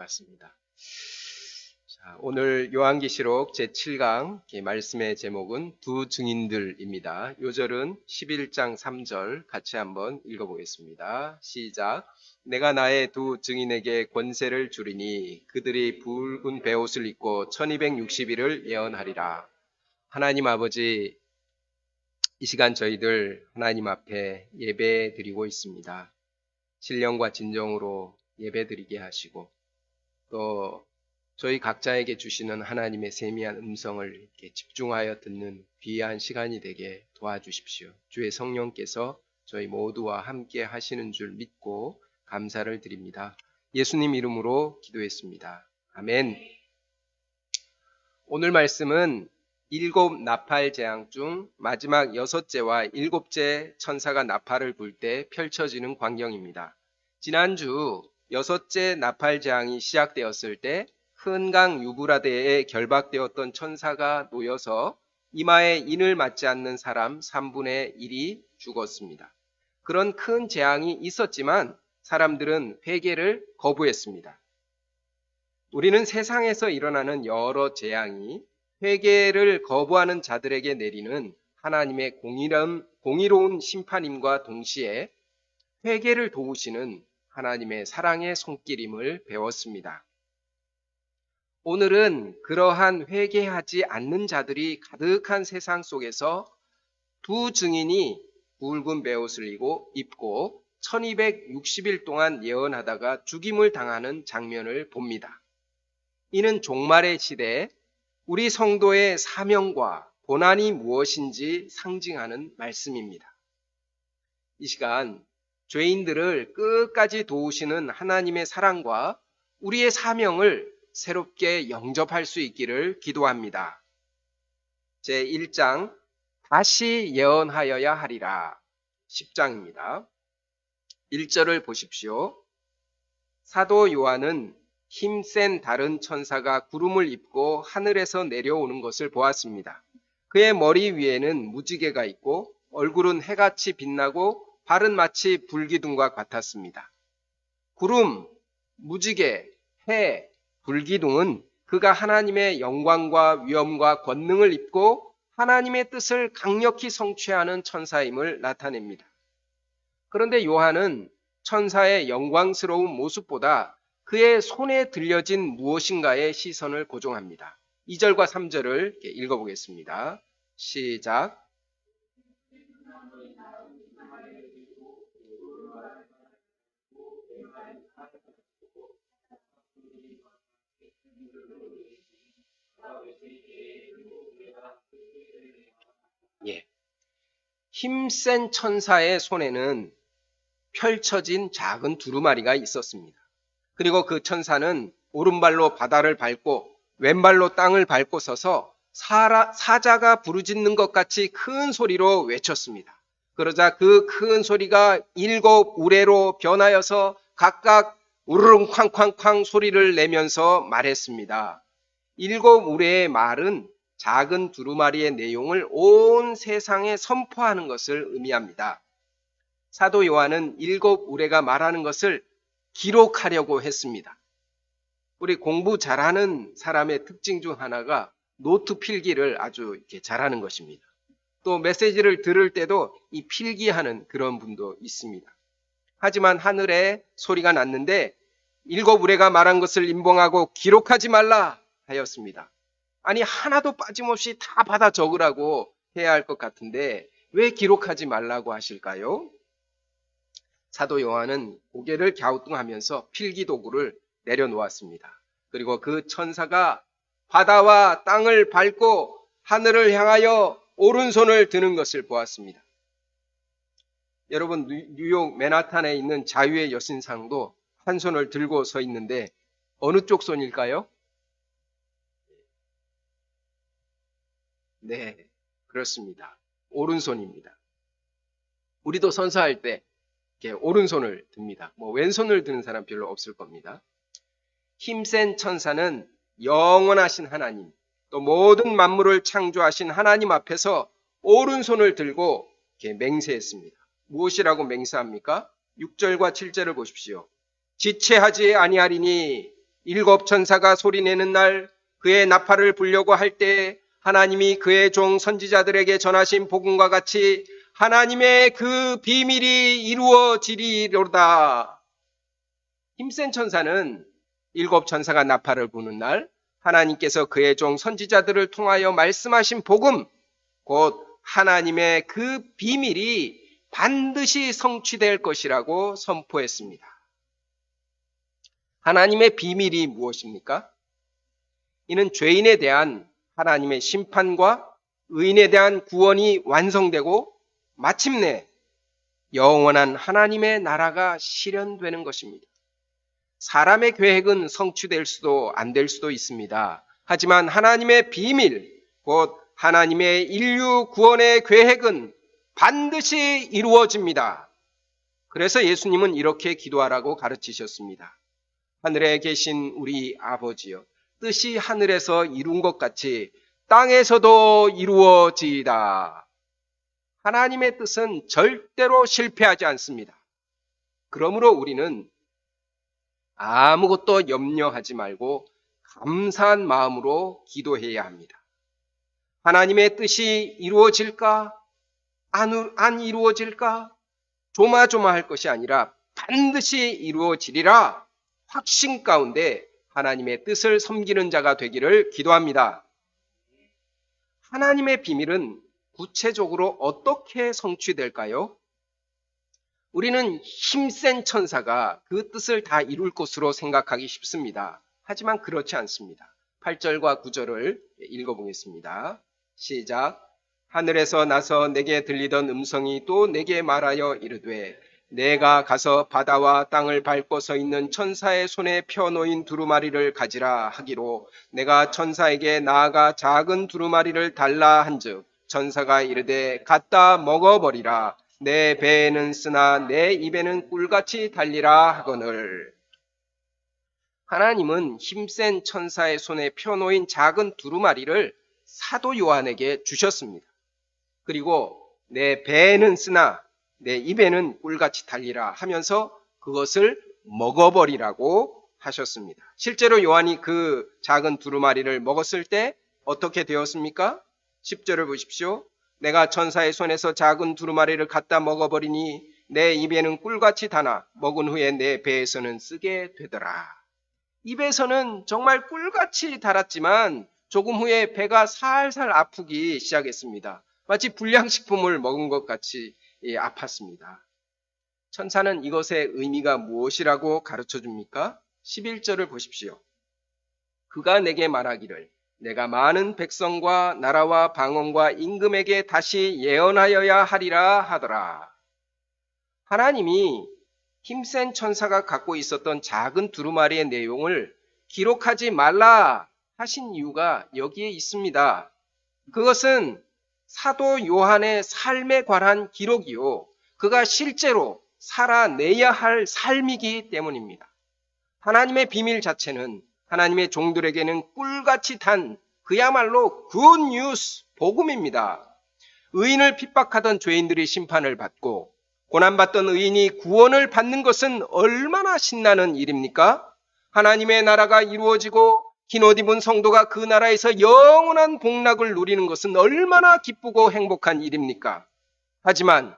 맞습니다. 자, 오늘 요한계시록 제7강 말씀의 제목은 두 증인들입니다. 요절은 11장 3절 같이 한번 읽어보겠습니다. 시작. 내가 나의 두 증인에게 권세를 주리니 그들이 붉은 베옷을 입고 1260일을 예언하리라. 하나님 아버지, 이 시간 저희들 하나님 앞에 예배 드리고 있습니다. 신령과 진정으로 예배 드리게 하시고 또 저희 각자에게 주시는 하나님의 세미한 음성을 이렇게 집중하여 듣는 귀한 시간이 되게 도와주십시오. 주의 성령께서 저희 모두와 함께 하시는 줄 믿고 감사를 드립니다. 예수님 이름으로 기도했습니다. 아멘. 오늘 말씀은 7 나팔 재앙 중 마지막 6째와 7째 천사가 나팔을 불 때 펼쳐지는 광경입니다. 지난주 6째 나팔 재앙이 시작되었을 때 큰 강 유브라데에 결박되었던 천사가 놓여서 이마에 인을 맞지 않는 사람 3분의 1이 죽었습니다. 그런 큰 재앙이 있었지만 사람들은 회개를 거부했습니다. 우리는 세상에서 일어나는 여러 재앙이 회개를 거부하는 자들에게 내리는 하나님의 공의로운 심판임과 동시에 회개를 도우시는 하나님의 사랑의 손길임을 배웠습니다. 오늘은 그러한 회개하지 않는 자들이 가득한 세상 속에서 두 증인이 붉은 베옷을 입고 1260일 동안 예언하다가 죽임을 당하는 장면을 봅니다. 이는 종말의 시대에 우리 성도의 사명과 고난이 무엇인지 상징하는 말씀입니다. 이 시간 죄인들을 끝까지 도우시는 하나님의 사랑과 우리의 사명을 새롭게 영접할 수 있기를 기도합니다. 제1장 다시 예언하여야 하리라 10장입니다. 1절을 보십시오. 사도 요한은 힘센 다른 천사가 구름을 입고 하늘에서 내려오는 것을 보았습니다. 그의 머리 위에는 무지개가 있고 얼굴은 해같이 빛나고 발은 마치 불기둥과 같았습니다. 구름, 무지개, 해, 불기둥은 그가 하나님의 영광과 위엄과 권능을 입고 하나님의 뜻을 강력히 성취하는 천사임을 나타냅니다. 그런데 요한은 천사의 영광스러운 모습보다 그의 손에 들려진 무엇인가에 시선을 고정합니다. 2절과 3절을 읽어보겠습니다. 시작. 예. 힘센 천사의 손에는 펼쳐진 작은 두루마리가 있었습니다. 그리고 그 천사는 오른발로 바다를 밟고 왼발로 땅을 밟고 서서 사자가 부르짖는 것 같이 큰 소리로 외쳤습니다. 그러자 그 큰 소리가 7 우레로 변하여서 각각 우르릉 쾅쾅쾅 소리를 내면서 말했습니다. 7 우레의 말은 작은 두루마리의 내용을 온 세상에 선포하는 것을 의미합니다. 사도 요한은 7 우레가 말하는 것을 기록하려고 했습니다. 우리 공부 잘하는 사람의 특징 중 하나가 노트 필기를 아주 이렇게 잘하는 것입니다. 또 메시지를 들을 때도 이 필기하는 그런 분도 있습니다. 하지만 하늘에 소리가 났는데 7 우레가 말한 것을 임봉하고 기록하지 말라 하였습니다. 아니 하나도 빠짐없이 다 받아 적으라고 해야 할 것 같은데 왜 기록하지 말라고 하실까요? 사도 요한은 고개를 갸우뚱하면서 필기도구를 내려놓았습니다. 그리고 그 천사가 바다와 땅을 밟고 하늘을 향하여 오른손을 드는 것을 보았습니다. 여러분 뉴욕 맨하탄에 있는 자유의 여신상도 한 손을 들고 서 있는데 어느 쪽 손일까요? 네, 그렇습니다. 오른손입니다. 우리도 선서할 때 이렇게 오른손을 듭니다. 왼손을 드는 사람 별로 없을 겁니다. 힘센 천사는 영원하신 하나님, 또 모든 만물을 창조하신 하나님 앞에서 오른손을 들고 이렇게 맹세했습니다. 무엇이라고 맹세합니까? 6절과 7절을 보십시오. 지체하지 아니하리니 일곱 천사가 소리내는 날 그의 나팔을 불려고 할 때 하나님이 그의 종 선지자들에게 전하신 복음과 같이 하나님의 그 비밀이 이루어지리로다. 힘센 천사는 일곱 천사가 나팔을 부는 날 하나님께서 그의 종 선지자들을 통하여 말씀하신 복음, 곧 하나님의 그 비밀이 반드시 성취될 것이라고 선포했습니다. 하나님의 비밀이 무엇입니까? 이는 죄인에 대한 하나님의 심판과 의인에 대한 구원이 완성되고 마침내 영원한 하나님의 나라가 실현되는 것입니다. 사람의 계획은 성취될 수도 안 될 수도 있습니다. 하지만 하나님의 비밀, 곧 하나님의 인류 구원의 계획은 반드시 이루어집니다. 그래서 예수님은 이렇게 기도하라고 가르치셨습니다. 하늘에 계신 우리 아버지여, 뜻이 하늘에서 이룬 것 같이 땅에서도 이루어지이다. 하나님의 뜻은 절대로 실패하지 않습니다. 그러므로 우리는 아무것도 염려하지 말고 감사한 마음으로 기도해야 합니다. 하나님의 뜻이 이루어질까? 안 이루어질까? 조마조마할 것이 아니라 반드시 이루어지리라 확신 가운데 하나님의 뜻을 섬기는 자가 되기를 기도합니다. 하나님의 비밀은 구체적으로 어떻게 성취될까요? 우리는 힘센 천사가 그 뜻을 다 이룰 것으로 생각하기 쉽습니다. 하지만 그렇지 않습니다. 8절과 9절을 읽어보겠습니다. 시작. 하늘에서 나서 내게 들리던 음성이 또 내게 말하여 이르되 내가 가서 바다와 땅을 밟고 서 있는 천사의 손에 펴놓인 두루마리를 가지라 하기로 내가 천사에게 나아가 작은 두루마리를 달라 한즉 천사가 이르되 갖다 먹어버리라. 내 배에는 쓰나 내 입에는 꿀같이 달리라 하거늘. 하나님은 힘센 천사의 손에 펴놓인 작은 두루마리를 사도 요한에게 주셨습니다. 그리고 내 배에는 쓰나 내 입에는 꿀같이 달리라 하면서 그것을 먹어버리라고 하셨습니다. 실제로 요한이 그 작은 두루마리를 먹었을 때 어떻게 되었습니까? 10절을 보십시오. 내가 천사의 손에서 작은 두루마리를 갖다 먹어버리니 내 입에는 꿀같이 다나 먹은 후에 내 배에서는 쓰게 되더라. 입에서는 정말 꿀같이 달았지만 조금 후에 배가 살살 아프기 시작했습니다. 마치 불량식품을 먹은 것 같이 아팠습니다. 천사는 이것의 의미가 무엇이라고 가르쳐 줍니까? 11절을 보십시오. 그가 내게 말하기를 내가 많은 백성과 나라와 방언과 임금에게 다시 예언하여야 하리라 하더라. 하나님이 힘센 천사가 갖고 있었던 작은 두루마리의 내용을 기록하지 말라 하신 이유가 여기에 있습니다. 그것은 사도 요한의 삶에 관한 기록이요. 그가 실제로 살아내야 할 삶이기 때문입니다. 하나님의 비밀 자체는 하나님의 종들에게는 꿀같이 단 그야말로 굿뉴스 복음입니다. 의인을 핍박하던 죄인들이 심판을 받고 고난받던 의인이 구원을 받는 것은 얼마나 신나는 일입니까? 하나님의 나라가 이루어지고 긴 옷 입은 성도가 그 나라에서 영원한 복락을 누리는 것은 얼마나 기쁘고 행복한 일입니까? 하지만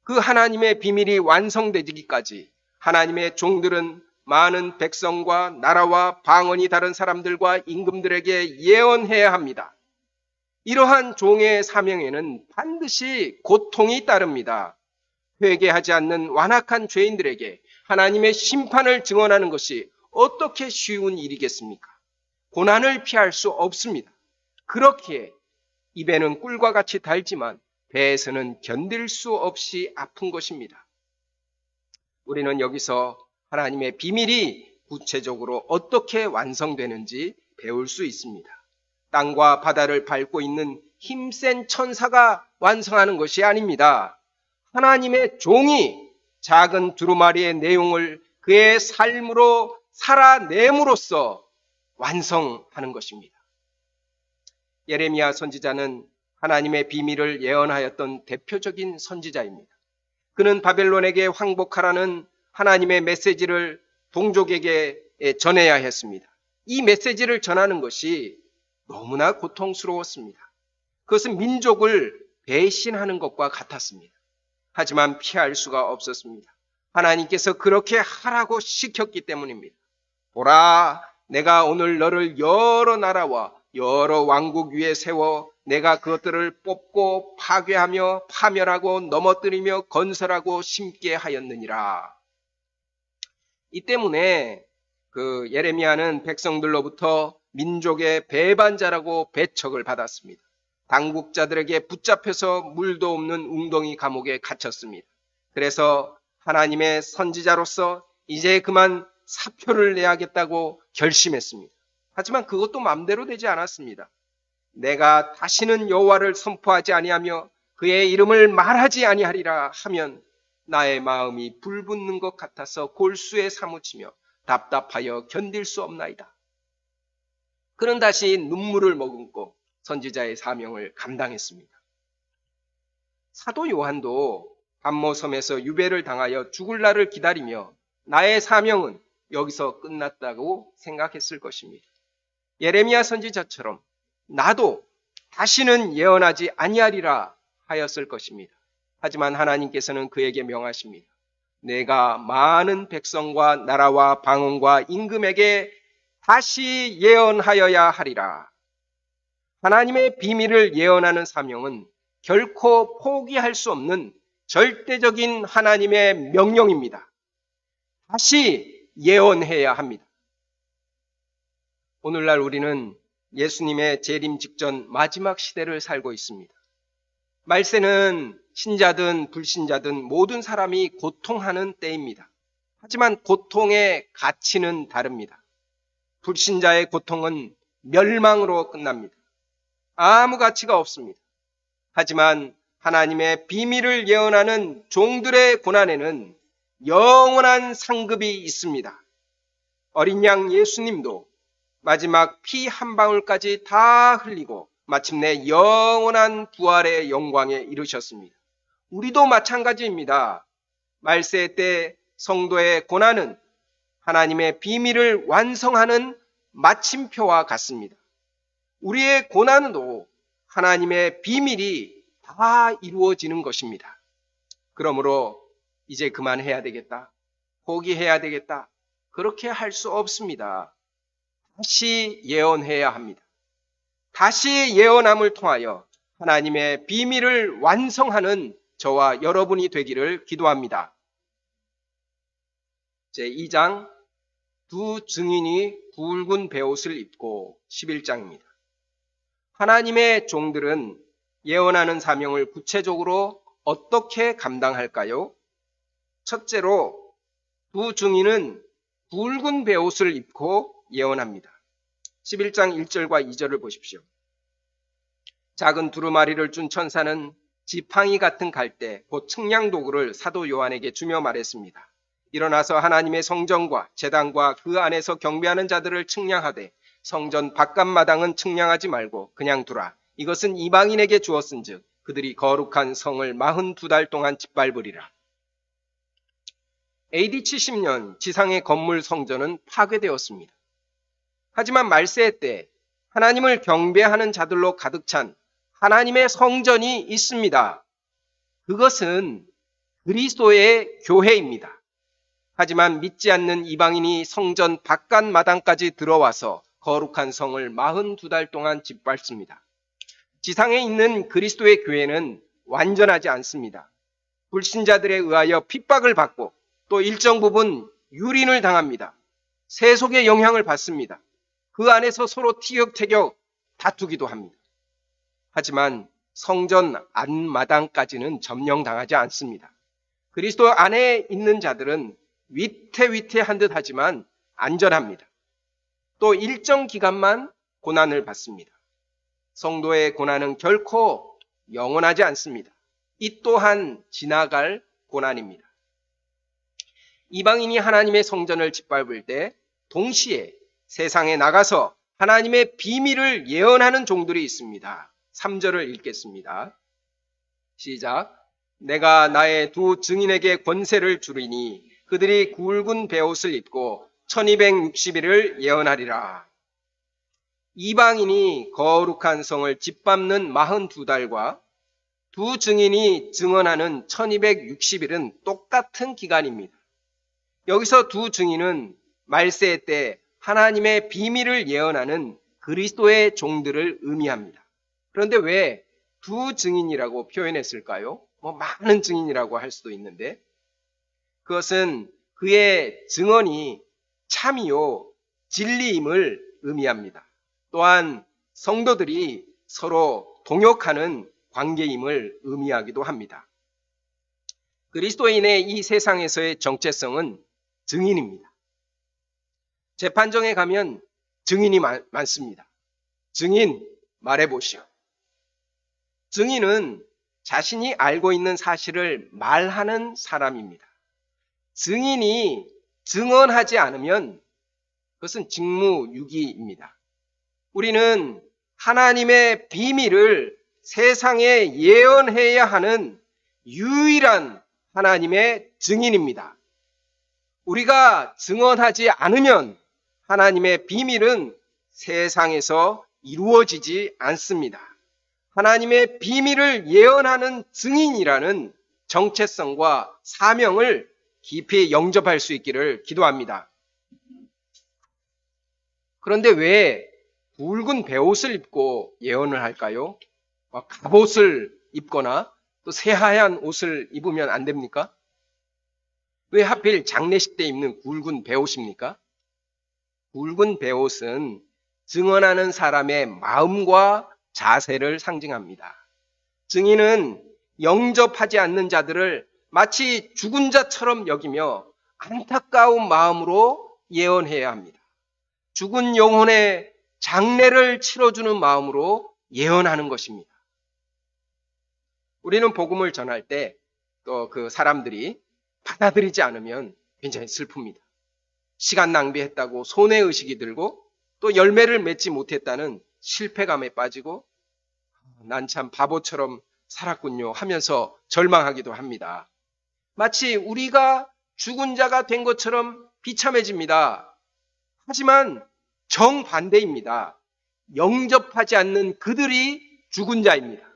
그 하나님의 비밀이 완성되기까지 하나님의 종들은 많은 백성과 나라와 방언이 다른 사람들과 임금들에게 예언해야 합니다. 이러한 종의 사명에는 반드시 고통이 따릅니다. 회개하지 않는 완악한 죄인들에게 하나님의 심판을 증언하는 것이 어떻게 쉬운 일이겠습니까? 고난을 피할 수 없습니다. 그렇기에 입에는 꿀과 같이 달지만 배에서는 견딜 수 없이 아픈 것입니다. 우리는 여기서 하나님의 비밀이 구체적으로 어떻게 완성되는지 배울 수 있습니다. 땅과 바다를 밟고 있는 힘센 천사가 완성하는 것이 아닙니다. 하나님의 종이 작은 두루마리의 내용을 그의 삶으로 살아냄으로써 완성하는 것입니다. 예레미야 선지자는 하나님의 비밀을 예언하였던 대표적인 선지자입니다. 그는 바벨론에게 항복하라는 하나님의 메시지를 동족에게 전해야 했습니다. 이 메시지를 전하는 것이 너무나 고통스러웠습니다. 그것은 민족을 배신하는 것과 같았습니다. 하지만 피할 수가 없었습니다. 하나님께서 그렇게 하라고 시켰기 때문입니다. 보라, 내가 오늘 너를 여러 나라와 여러 왕국 위에 세워 내가 그것들을 뽑고 파괴하며 파멸하고 넘어뜨리며 건설하고 심게 하였느니라. 이 때문에 그 예레미야는 백성들로부터 민족의 배반자라고 배척을 받았습니다. 당국자들에게 붙잡혀서 물도 없는 웅덩이 감옥에 갇혔습니다. 그래서 하나님의 선지자로서 이제 그만 사표를 내야겠다고 결심했습니다. 하지만 그것도 마음대로 되지 않았습니다. 내가 다시는 여호와를 선포하지 아니하며 그의 이름을 말하지 아니하리라 하면 나의 마음이 불붙는 것 같아서 골수에 사무치며 답답하여 견딜 수 없나이다. 그는 다시 눈물을 머금고 선지자의 사명을 감당했습니다. 사도 요한도 반모섬에서 유배를 당하여 죽을 날을 기다리며 나의 사명은 여기서 끝났다고 생각했을 것입니다. 예레미야 선지자처럼 나도 다시는 예언하지 아니하리라 하였을 것입니다. 하지만 하나님께서는 그에게 명하십니다. 내가 많은 백성과 나라와 방언과 임금에게 다시 예언하여야 하리라. 하나님의 비밀을 예언하는 사명은 결코 포기할 수 없는 절대적인 하나님의 명령입니다. 다시 예언해야 합니다. 오늘날 우리는 예수님의 재림 직전 마지막 시대를 살고 있습니다. 말세는 신자든 불신자든 모든 사람이 고통하는 때입니다. 하지만 고통의 가치는 다릅니다. 불신자의 고통은 멸망으로 끝납니다. 아무 가치가 없습니다. 하지만 하나님의 비밀을 예언하는 종들의 고난에는 영원한 상급이 있습니다. 어린 양 예수님도 마지막 피 한 방울까지 다 흘리고 마침내 영원한 부활의 영광에 이르셨습니다. 우리도 마찬가지입니다. 말세 때 성도의 고난은 하나님의 비밀을 완성하는 마침표와 같습니다. 우리의 고난도 하나님의 비밀이 다 이루어지는 것입니다. 그러므로 이제 그만해야 되겠다. 포기해야 되겠다. 그렇게 할 수 없습니다. 다시 예언해야 합니다. 다시 예언함을 통하여 하나님의 비밀을 완성하는 저와 여러분이 되기를 기도합니다. 제2장 두 증인이 굵은 베옷을 입고 11장입니다. 하나님의 종들은 예언하는 사명을 구체적으로 어떻게 감당할까요? 첫째로 두 증인은 굵은 베옷을 입고 예언합니다. 11장 1절과 2절을 보십시오. 작은 두루마리를 준 천사는 지팡이 같은 갈대 곧 측량 도구를 사도 요한에게 주며 말했습니다. 일어나서 하나님의 성전과 제단과 그 안에서 경배하는 자들을 측량하되 성전 바깥마당은 측량하지 말고 그냥 두라. 이것은 이방인에게 주었은즉 그들이 거룩한 성을 42달 동안 짓밟으리라. AD 70년 지상의 건물 성전은 파괴되었습니다. 하지만 말세 때 하나님을 경배하는 자들로 가득 찬 하나님의 성전이 있습니다. 그것은 그리스도의 교회입니다. 하지만 믿지 않는 이방인이 성전 바깥 마당까지 들어와서 거룩한 성을 42달 동안 짓밟습니다. 지상에 있는 그리스도의 교회는 완전하지 않습니다. 불신자들에 의하여 핍박을 받고 또 일정 부분 유린을 당합니다. 세속의 영향을 받습니다. 그 안에서 서로 티격태격 다투기도 합니다. 하지만 성전 안마당까지는 점령당하지 않습니다. 그리스도 안에 있는 자들은 위태위태한 듯 하지만 안전합니다. 또 일정 기간만 고난을 받습니다. 성도의 고난은 결코 영원하지 않습니다. 이 또한 지나갈 고난입니다. 이방인이 하나님의 성전을 짓밟을 때 동시에 세상에 나가서 하나님의 비밀을 예언하는 종들이 있습니다. 3절을 읽겠습니다. 시작. 내가 나의 두 증인에게 권세를 주리니 그들이 굵은 베옷을 입고 1260일을 예언하리라. 이방인이 거룩한 성을 짓밟는 42달과 두 증인이 증언하는 1260일은 똑같은 기간입니다. 여기서 두 증인은 말세 때 하나님의 비밀을 예언하는 그리스도의 종들을 의미합니다. 그런데 왜 두 증인이라고 표현했을까요? 많은 증인이라고 할 수도 있는데, 그것은 그의 증언이 참이요 진리임을 의미합니다. 또한 성도들이 서로 동역하는 관계임을 의미하기도 합니다. 그리스도인의 이 세상에서의 정체성은 증인입니다. 재판정에 가면 증인이 많습니다. 증인 말해보시오. 증인은 자신이 알고 있는 사실을 말하는 사람입니다. 증인이 증언하지 않으면 그것은 직무유기입니다. 우리는 하나님의 비밀을 세상에 예언해야 하는 유일한 하나님의 증인입니다. 우리가 증언하지 않으면 하나님의 비밀은 세상에서 이루어지지 않습니다. 하나님의 비밀을 예언하는 증인이라는 정체성과 사명을 깊이 영접할 수 있기를 기도합니다. 그런데 왜 굵은 베옷을 입고 예언을 할까요? 갑옷을 입거나 또 새하얀 옷을 입으면 안 됩니까? 왜 하필 장례식 때 입는 굵은 베옷입니까? 굵은 베옷은 증언하는 사람의 마음과 자세를 상징합니다. 증인은 영접하지 않는 자들을 마치 죽은 자처럼 여기며 안타까운 마음으로 예언해야 합니다. 죽은 영혼의 장례를 치러주는 마음으로 예언하는 것입니다. 우리는 복음을 전할 때 또 그 사람들이 받아들이지 않으면 굉장히 슬픕니다. 시간 낭비했다고 손해의식이 들고 또 열매를 맺지 못했다는 실패감에 빠지고 난 참 바보처럼 살았군요 하면서 절망하기도 합니다. 마치 우리가 죽은 자가 된 것처럼 비참해집니다. 하지만 정반대입니다. 영접하지 않는 그들이 죽은 자입니다.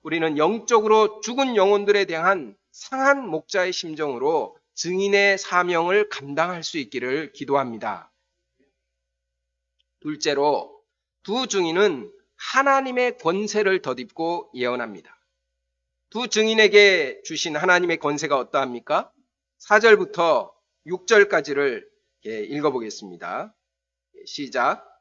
우리는 영적으로 죽은 영혼들에 대한 상한 목자의 심정으로 증인의 사명을 감당할 수 있기를 기도합니다. 둘째로, 두 증인은 하나님의 권세를 덧입고 예언합니다. 두 증인에게 주신 하나님의 권세가 어떠합니까? 4절부터 6절까지를 읽어보겠습니다. 시작.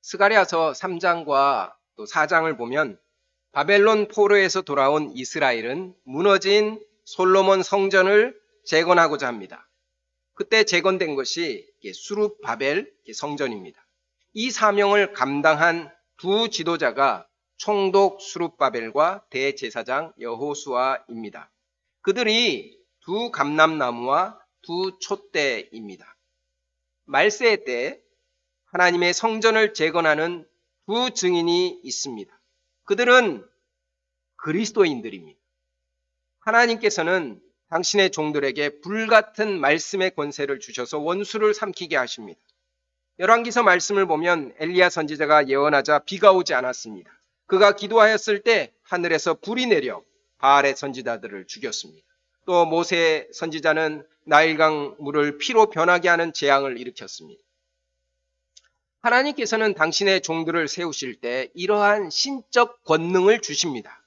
스가랴서 3장과 또 4장을 보면 바벨론 포로에서 돌아온 이스라엘은 무너진 솔로몬 성전을 재건하고자 합니다. 그때 재건된 것이 수룹바벨 성전입니다. 이 사명을 감당한 두 지도자가 총독 수룹바벨과 대제사장 여호수아입니다. 그들이 두 감람나무와 두 촛대입니다. 말세 때 하나님의 성전을 재건하는 두 증인이 있습니다. 그들은 그리스도인들입니다. 하나님께서는 당신의 종들에게 불같은 말씀의 권세를 주셔서 원수를 삼키게 하십니다. 열왕기서 말씀을 보면 엘리야 선지자가 예언하자 비가 오지 않았습니다. 그가 기도하였을 때 하늘에서 불이 내려 바알의 선지자들을 죽였습니다. 또 모세 선지자는 나일강 물을 피로 변하게 하는 재앙을 일으켰습니다. 하나님께서는 당신의 종들을 세우실 때 이러한 신적 권능을 주십니다.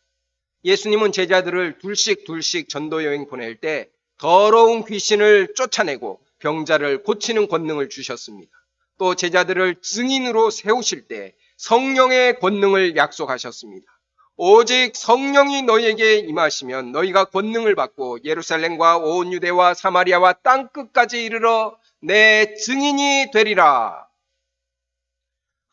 예수님은 제자들을 둘씩 전도여행 보낼 때 더러운 귀신을 쫓아내고 병자를 고치는 권능을 주셨습니다. 또 제자들을 증인으로 세우실 때 성령의 권능을 약속하셨습니다. 오직 성령이 너희에게 임하시면 너희가 권능을 받고 예루살렘과 온 유대와 사마리아와 땅끝까지 이르러 내 증인이 되리라.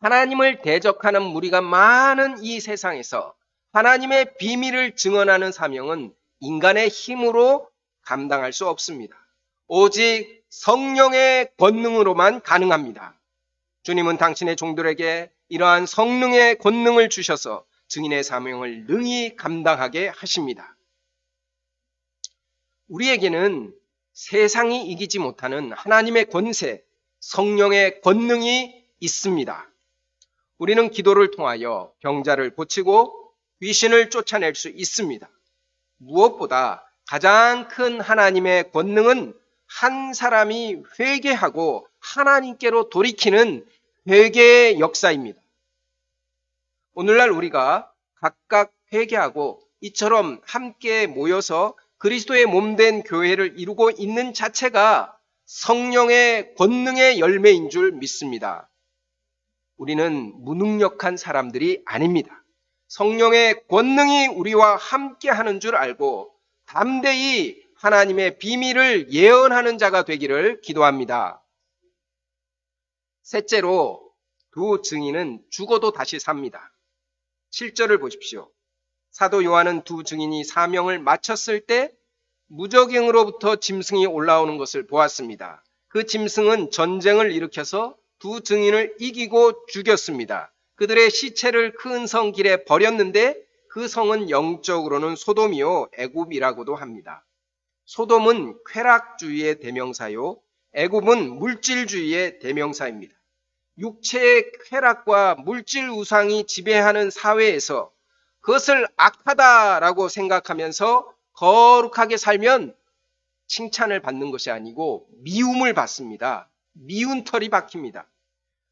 하나님을 대적하는 무리가 많은 이 세상에서 하나님의 비밀을 증언하는 사명은 인간의 힘으로 감당할 수 없습니다. 오직 성령의 권능으로만 가능합니다. 주님은 당신의 종들에게 이러한 성령의 권능을 주셔서 증인의 사명을 능히 감당하게 하십니다. 우리에게는 세상이 이기지 못하는 하나님의 권세, 성령의 권능이 있습니다. 우리는 기도를 통하여 병자를 고치고 귀신을 쫓아낼 수 있습니다. 무엇보다 가장 큰 하나님의 권능은 한 사람이 회개하고 하나님께로 돌이키는 회개의 역사입니다. 오늘날 우리가 각각 회개하고 이처럼 함께 모여서 그리스도의 몸된 교회를 이루고 있는 자체가 성령의 권능의 열매인 줄 믿습니다. 우리는 무능력한 사람들이 아닙니다. 성령의 권능이 우리와 함께 하는 줄 알고 담대히 하나님의 비밀을 예언하는 자가 되기를 기도합니다. 셋째로 두 증인은 죽어도 다시 삽니다. 7절을 보십시오. 사도 요한은 두 증인이 사명을 마쳤을 때 무적행으로부터 짐승이 올라오는 것을 보았습니다. 그 짐승은 전쟁을 일으켜서 두 증인을 이기고 죽였습니다. 그들의 시체를 큰 성 길에 버렸는데 그 성은 영적으로는 소돔이요 애굽이라고도 합니다. 소돔은 쾌락주의의 대명사요, 애굽은 물질주의의 대명사입니다. 육체의 쾌락과 물질 우상이 지배하는 사회에서 그것을 악하다라고 생각하면서 거룩하게 살면 칭찬을 받는 것이 아니고 미움을 받습니다. 미운 털이 박힙니다.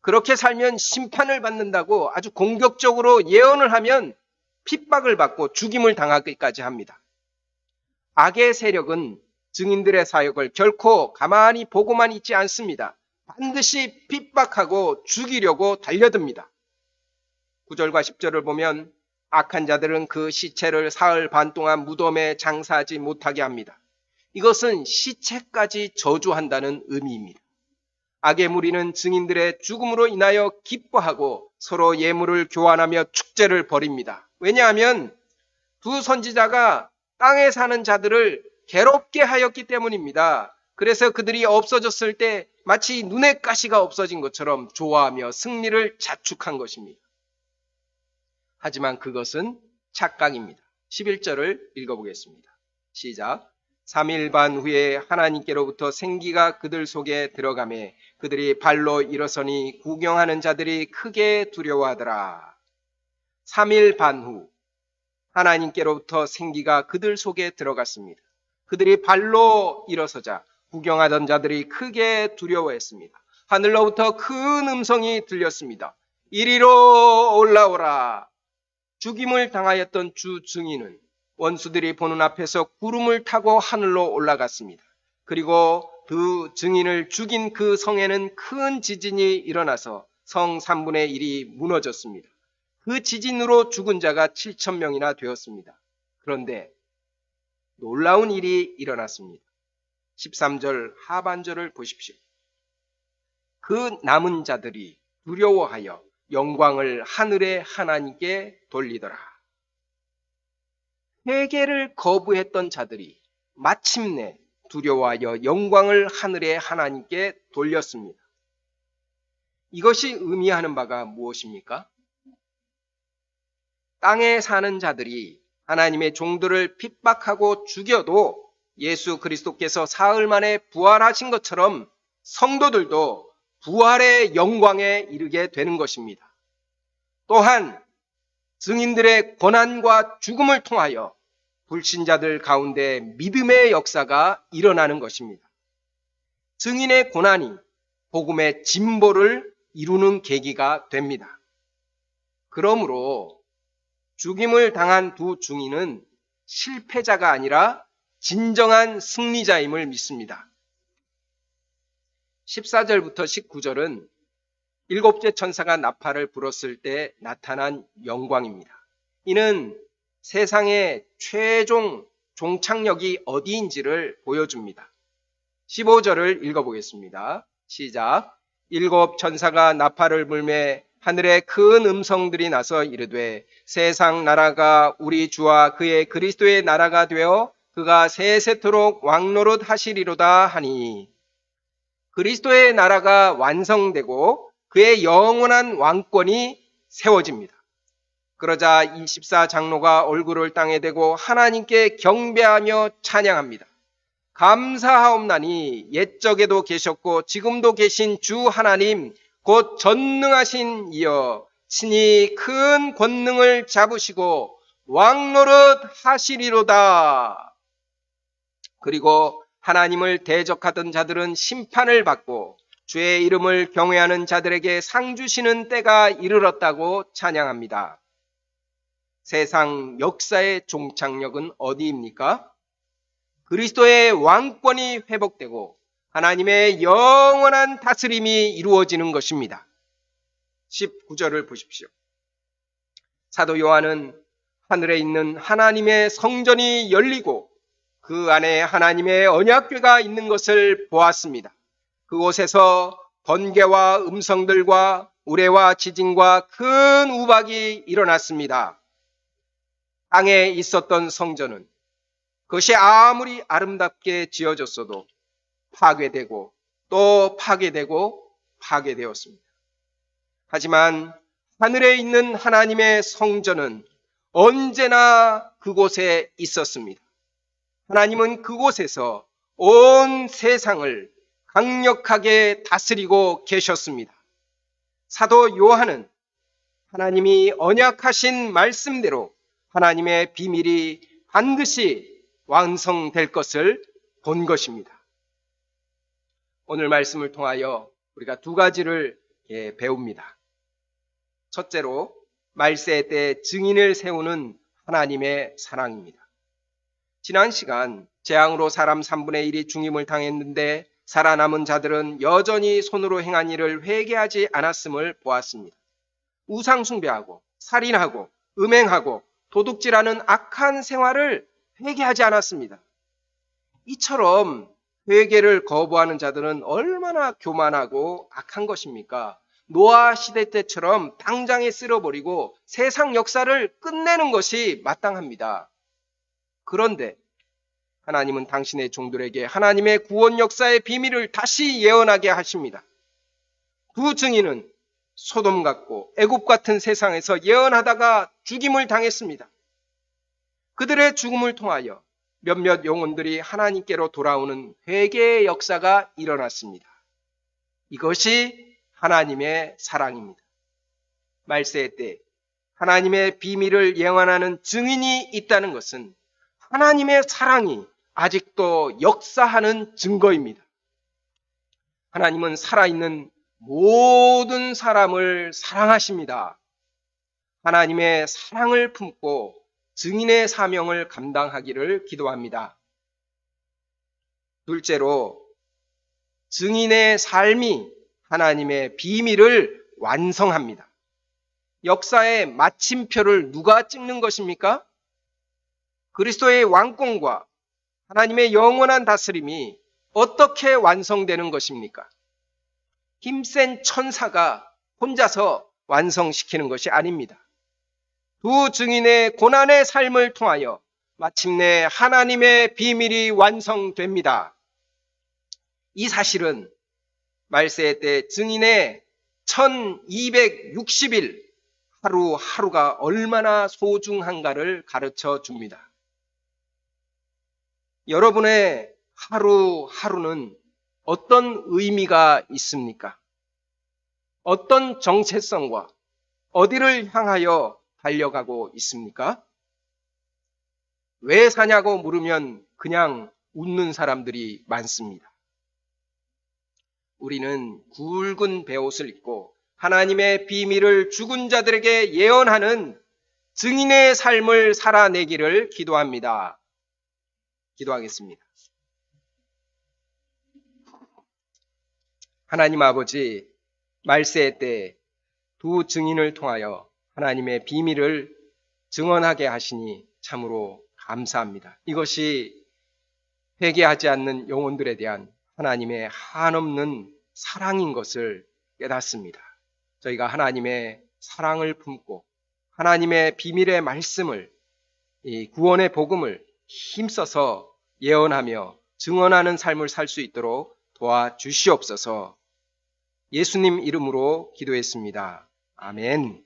그렇게 살면 심판을 받는다고 아주 공격적으로 예언을 하면 핍박을 받고 죽임을 당하기까지 합니다. 악의 세력은 증인들의 사역을 결코 가만히 보고만 있지 않습니다. 반드시 핍박하고 죽이려고 달려듭니다. 9절과 10절을 보면 악한 자들은 그 시체를 사흘 반 동안 무덤에 장사하지 못하게 합니다. 이것은 시체까지 저주한다는 의미입니다. 악의 무리는 증인들의 죽음으로 인하여 기뻐하고 서로 예물을 교환하며 축제를 벌입니다. 왜냐하면 두 선지자가 땅에 사는 자들을 괴롭게 하였기 때문입니다. 그래서 그들이 없어졌을 때 마치 눈의 가시가 없어진 것처럼 좋아하며 승리를 자축한 것입니다. 하지만 그것은 착각입니다. 11절을 읽어보겠습니다. 시작. 3일 반 후에 하나님께로부터 생기가 그들 속에 들어가매 그들이 발로 일어서니 구경하는 자들이 크게 두려워하더라. 3일 반 후 하나님께로부터 생기가 그들 속에 들어갔습니다. 그들이 발로 일어서자 구경하던 자들이 크게 두려워했습니다. 하늘로부터 큰 음성이 들렸습니다. 이리로 올라오라. 죽임을 당하였던 주 증인은 원수들이 보는 앞에서 구름을 타고 하늘로 올라갔습니다. 그리고 그 증인을 죽인 그 성에는 큰 지진이 일어나서 성 3분의 1이 무너졌습니다. 그 지진으로 죽은 자가 7,000명이나 되었습니다. 그런데 놀라운 일이 일어났습니다. 13절 하반절을 보십시오. 그 남은 자들이 두려워하여 영광을 하늘의 하나님께 돌리더라. 회개를 거부했던 자들이 마침내 두려워하여 영광을 하늘의 하나님께 돌렸습니다. 이것이 의미하는 바가 무엇입니까? 땅에 사는 자들이 하나님의 종들을 핍박하고 죽여도 예수 그리스도께서 사흘 만에 부활하신 것처럼 성도들도 부활의 영광에 이르게 되는 것입니다. 또한 증인들의 고난과 죽음을 통하여 불신자들 가운데 믿음의 역사가 일어나는 것입니다. 증인의 고난이 복음의 진보를 이루는 계기가 됩니다. 그러므로 죽임을 당한 두 증인은 실패자가 아니라 진정한 승리자임을 믿습니다. 14절부터 19절은 일곱째 천사가 나팔을 불었을 때 나타난 영광입니다. 이는 세상의 최종 종착역이 어디인지를 보여줍니다. 15절을 읽어보겠습니다. 시작. 일곱 천사가 나팔을 불매 하늘에 큰 음성들이 나서 이르되 세상 나라가 우리 주와 그의 그리스도의 나라가 되어 그가 세세토록 왕노릇 하시리로다 하니, 그리스도의 나라가 완성되고 그의 영원한 왕권이 세워집니다. 그러자 24장로가 얼굴을 땅에 대고 하나님께 경배하며 찬양합니다. 감사하옵나니 옛적에도 계셨고 지금도 계신 주 하나님 곧 전능하신 이여, 친히 큰 권능을 잡으시고 왕노릇 하시리로다. 그리고 하나님을 대적하던 자들은 심판을 받고 주의 이름을 경외하는 자들에게 상 주시는 때가 이르렀다고 찬양합니다. 세상 역사의 종착역은 어디입니까? 그리스도의 왕권이 회복되고 하나님의 영원한 다스림이 이루어지는 것입니다. 19절을 보십시오. 사도 요한은 하늘에 있는 하나님의 성전이 열리고 그 안에 하나님의 언약궤가 있는 것을 보았습니다. 그곳에서 번개와 음성들과 우레와 지진과 큰 우박이 일어났습니다. 땅에 있었던 성전은 그것이 아무리 아름답게 지어졌어도 파괴되고 또 파괴되고 파괴되었습니다. 하지만 하늘에 있는 하나님의 성전은 언제나 그곳에 있었습니다. 하나님은 그곳에서 온 세상을 강력하게 다스리고 계셨습니다. 사도 요한은 하나님이 언약하신 말씀대로 하나님의 비밀이 반드시 완성될 것을 본 것입니다. 오늘 말씀을 통하여 우리가 두 가지를 배웁니다. 첫째로, 말세 때 증인을 세우는 하나님의 사랑입니다. 지난 시간 재앙으로 사람 3분의 1이 죽임을 당했는데 살아남은 자들은 여전히 손으로 행한 일을 회개하지 않았음을 보았습니다. 우상 숭배하고 살인하고 음행하고 도둑질하는 악한 생활을 회개하지 않았습니다. 이처럼 회개를 거부하는 자들은 얼마나 교만하고 악한 것입니까? 노아 시대 때처럼 당장에 쓸어버리고 세상 역사를 끝내는 것이 마땅합니다. 그런데 하나님은 당신의 종들에게 하나님의 구원 역사의 비밀을 다시 예언하게 하십니다. 두 증인은 소돔 같고 애굽 같은 세상에서 예언하다가 죽임을 당했습니다. 그들의 죽음을 통하여 몇몇 영혼들이 하나님께로 돌아오는 회개의 역사가 일어났습니다. 이것이 하나님의 사랑입니다. 말세 때 하나님의 비밀을 예언하는 증인이 있다는 것은 하나님의 사랑이 아직도 역사하는 증거입니다. 하나님은 살아있는 모든 사람을 사랑하십니다. 하나님의 사랑을 품고 증인의 사명을 감당하기를 기도합니다. 둘째로, 증인의 삶이 하나님의 비밀을 완성합니다. 역사의 마침표를 누가 찍는 것입니까? 그리스도의 왕권과 하나님의 영원한 다스림이 어떻게 완성되는 것입니까? 힘센 천사가 혼자서 완성시키는 것이 아닙니다. 두 증인의 고난의 삶을 통하여 마침내 하나님의 비밀이 완성됩니다. 이 사실은 말세 때 증인의 1260일 하루하루가 얼마나 소중한가를 가르쳐 줍니다. 여러분의 하루하루는 어떤 의미가 있습니까? 어떤 정체성과 어디를 향하여 달려가고 있습니까? 왜 사냐고 물으면 그냥 웃는 사람들이 많습니다. 우리는 굵은 베옷을 입고 하나님의 비밀을 죽은 자들에게 예언하는 증인의 삶을 살아내기를 기도합니다. 기도하겠습니다. 하나님 아버지, 말세 때 두 증인을 통하여 하나님의 비밀을 증언하게 하시니 참으로 감사합니다. 이것이 회개하지 않는 영혼들에 대한 하나님의 한없는 사랑인 것을 깨닫습니다. 저희가 하나님의 사랑을 품고 하나님의 비밀의 말씀을, 이 구원의 복음을 힘써서 예언하며 증언하는 삶을 살 수 있도록 도와주시옵소서. 예수님 이름으로 기도했습니다. 아멘.